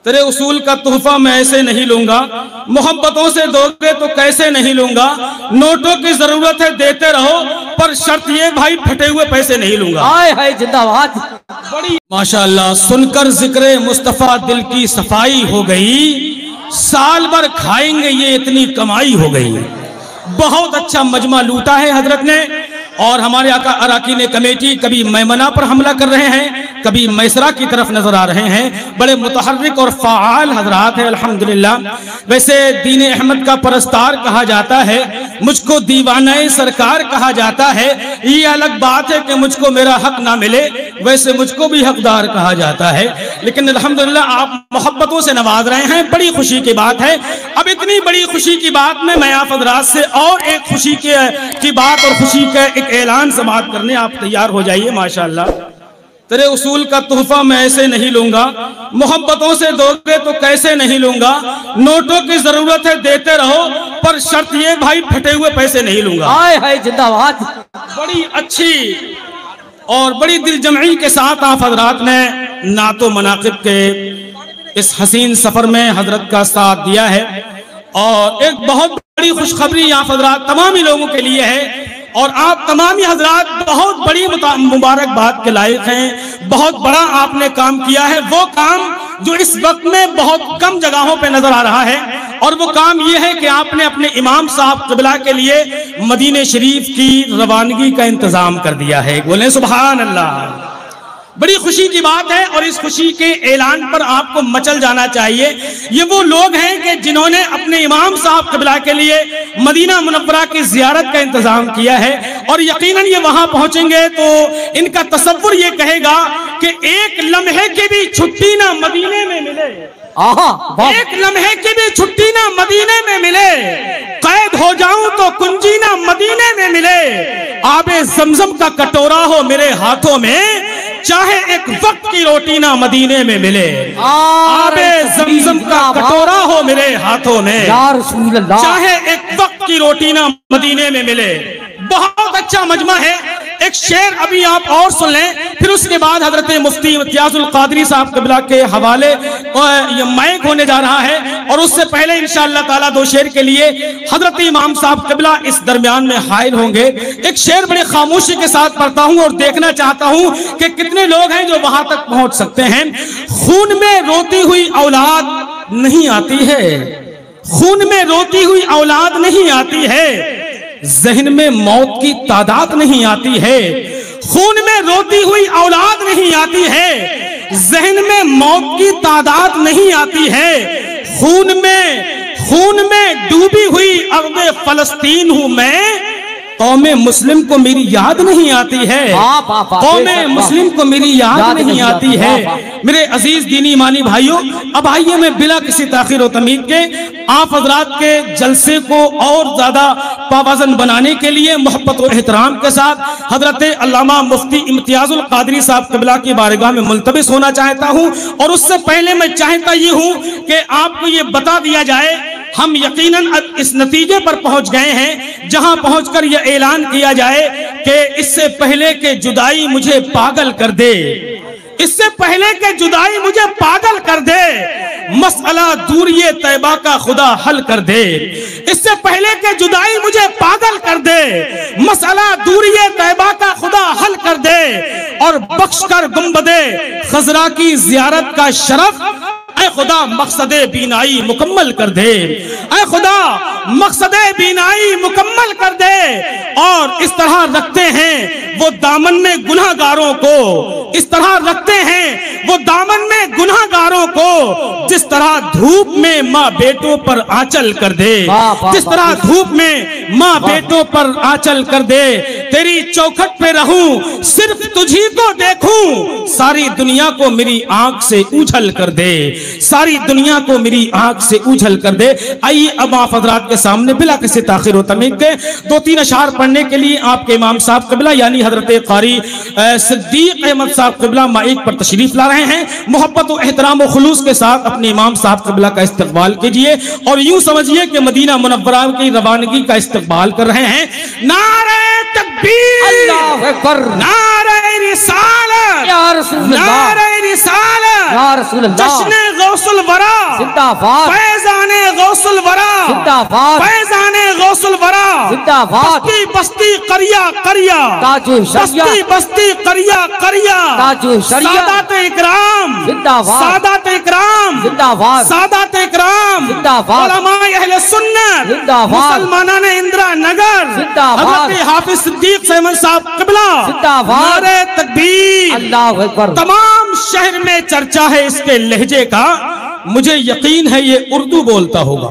तेरे उसूल का तोहफा मैं ऐसे नहीं लूंगा, मोहब्बतों से दोगे तो कैसे नहीं लूंगा, नोटों की जरूरत है देते रहो, पर शर्त ये भाई फटे हुए पैसे नहीं लूंगा। हाय हाय जिंदाबाद। बड़ी माशाअल्लाह, सुनकर जिक्र मुस्तफा दिल की सफाई हो गई, साल भर खाएंगे ये इतनी कमाई हो गई। बहुत अच्छा मजमा लूटा है हजरत ने। और हमारे आका अराकीन कमेटी कभी मैमना पर हमला कर रहे हैं, कभी मैसरा की तरफ नजर आ रहे हैं। बड़े मुतहर्रिक और फ़ाल हजरात हैं अल्हम्दुलिल्लाह। वैसे दीन अहमद का परस्तार कहा जाता है, मुझको दीवाना सरकार कहा जाता है। ये अलग बात है कि मुझको मेरा हक ना मिले, वैसे मुझको भी हकदार कहा जाता है। लेकिन अल्हम्दुलिल्लाह आप मोहब्बतों से नवाज रहे हैं, बड़ी खुशी की बात है। अब इतनी बड़ी खुशी की बात में मैं आप हजरात से और एक खुशी की बात और खुशी का एक ऐलान समाअत करने आप तैयार हो जाइए। माशाअल्लाह, तेरे उसूल का तोहफा मैं ऐसे नहीं लूंगा, मोहब्बतों से दोगे तो कैसे नहीं लूंगा, नोटों की जरूरत है देते रहो, पर शर्त ये भाई फटे हुए पैसे नहीं लूंगा। हाय हाय जिंदाबाद। बड़ी अच्छी और बड़ी दिलजमई के साथ आप हजरात ने नातो मनाकिब के इस हसीन सफर में हजरत का साथ दिया है। और एक बहुत बड़ी खुशखबरी आप हजरात तमामी लोगों के लिए है, और आप तमामी हजरात बहुत बड़ी मुबारकबाद के लायक हैं। बहुत बड़ा आपने काम किया है, वो काम जो इस वक्त में बहुत कम जगहों पे नजर आ रहा है। और वो काम ये है कि आपने अपने इमाम साहब क़िबला के लिए मदीने शरीफ की रवानगी का इंतजाम कर दिया है। बोले सुभान अल्लाह। बड़ी खुशी की बात है, और इस खुशी के ऐलान पर आपको मचल जाना चाहिए। ये वो लोग हैं कि जिन्होंने अपने इमाम साहब क़िबला के लिए मदीना मुनव्वरा की ज़ियारत का इंतजाम किया है। और यकीनन ये वहां पहुंचेंगे तो इनका तसव्वुर ये कहेगा कि एक लम्हे की भी छुट्टी ना मदीने में मिले, एक लम्हे की भी छुट्टी ना मदीने में मिले, कैद हो जाऊं तो कुंजी ना मदीने में मिले, आबे ज़मज़म का कटोरा हो मेरे हाथों में, चाहे एक वक्त की रोटी ना मदीने में मिले, आबे ज़मज़म का कटोरा हो मेरे हाथों में, चाहे एक वक्त की रोटी ना मदीने में मिले। बहुत अच्छा मजमा है। एक शेर अभी आप और सुन लें, फिर उसके बाद हजरत मुफ्ती इम्तियाजुल कादरी साहब क़िबला के हवाले ये माइक होने जा रहा है। और उससे पहले इंशाअल्लाह ताला दो शेर के लिए हजरत इमाम साहब क़िबला इस दरमियान में हाजिर होंगे। एक शेर बड़ी खामोशी के साथ पढ़ता हूं और देखना चाहता हूं कि कितने लोग हैं जो वहां तक पहुंच सकते हैं। खून में रोती हुई औलाद नहीं आती है, खून में रोती हुई औलाद नहीं आती है, जहन में मौत की तादाद नहीं आती है। खून में रोती हुई औलाद नहीं आती है, जहन में मौत की तादाद नहीं आती है। खून में डूबी हुई अर्ज़े फ़लस्तीन हूं मैं, कौमे मुस्लिम को मेरी याद नहीं आती है, कौमे मुस्लिम को मेरी याद नहीं आती है। मेरे अजीज दीनी ईमानी भाइयों, अब आइए मैं बिला किसी ताखीर और तमीद के आप हजरात के जलसे को और ज्यादा पावज़न बनाने के लिए मोहब्बत और एहतराम के साथ हजरत अल्लामा मुफ्ती इम्तियाजुल कादरी साहब क़िबला की बारगाह में मुल्तबिस होना चाहता हूँ। और उससे पहले मैं चाहता ये हूँ कि आपको ये बता दिया जाए, हम यकीनन अब इस नतीजे पर पहुंच गए हैं जहां पहुंचकर यह ऐलान किया जाए कि इससे पहले के जुदाई मुझे पागल कर दे, इससे पहले के जुदाई मुझे पागल कर दे, मसला दूरिये तैबा का खुदा हल कर दे, इससे पहले के जुदाई मुझे पागल कर दे, मसला दूरिये तैबा का खुदा हल कर दे, और बख्श कर गुंबदे खजरा की जियारत का शरफ ऐ खुदा मकसदे बीनाई मुकम्मल कर दे, ऐ खुदा मकसदे बीनाई मुकम्मल कर दे। और इस तरह रखते हैं वो दामन में गुनाहगारों को, इस तरह रखते हैं वो दामन में गुनाहगारों को, जिस तरह धूप में माँ बेटों पर आंचल कर दे, जिस तरह धूप में माँ बेटों पर आंचल कर दे। तेरी चौखट पे रहूं सिर्फ तुझी को देखूं, सारी दुनिया को मेरी आंख से उछल कर दे, सारी दुनिया को मेरी आंख से उछल कर दे। आइए अब आप हजरात के सामने बिला किसी ताखीर व तमीद के दो तीन अशार पढ़ने के लिए आपके इमाम साहब क़िबला यानी हजरत क़ारी सिद्दीक अहमद साहब क़िबला माइक पर तशरीफ ला रहे हैं। मोहब्बत और एहतराम और खुलूस के साथ अपने इमाम साहब क़िबला का इस्तकबाल कीजिए और यूं समझिए कि मदीना मुनव्वरा की रवानगी का इस्तकबाल कर रहे हैं। नारे तकबीर, अल्लाहु अकबर, नारे रिसालत, या रसूल अल्लाह, नारे रिसालत, या रसूल अल्लाह, जश्न गौसुल वरा जिंदाबाद, फैजाने गौसुल वरा, जिंदाबाद, फैजाने गौसुल वरा, जिंदाबाद, बस्ती बस्ती करिया करिया, ताजु शरिया, बस्ती बस्ती करिया करिया, ताजु शरिया, सादात इकराम, जिंदाबाद, सादात इकराम, जिंदाबाद, सादात इकराम, जिंदाबाद, उलमाए अहले सुन्नत, जिंदाबाद, मुसलमानान इंदिरा नगर, जिंदाबाद, हज़रत हाफिज सिद्दीक अहमद साहब क़िबला, जिंदाबाद, नारे तकबीर, अल्लाहु अकबर। तमाम शहर में चर्चा है इसके लहजे का। मुझे यकीन है ये उर्दू बोलता होगा।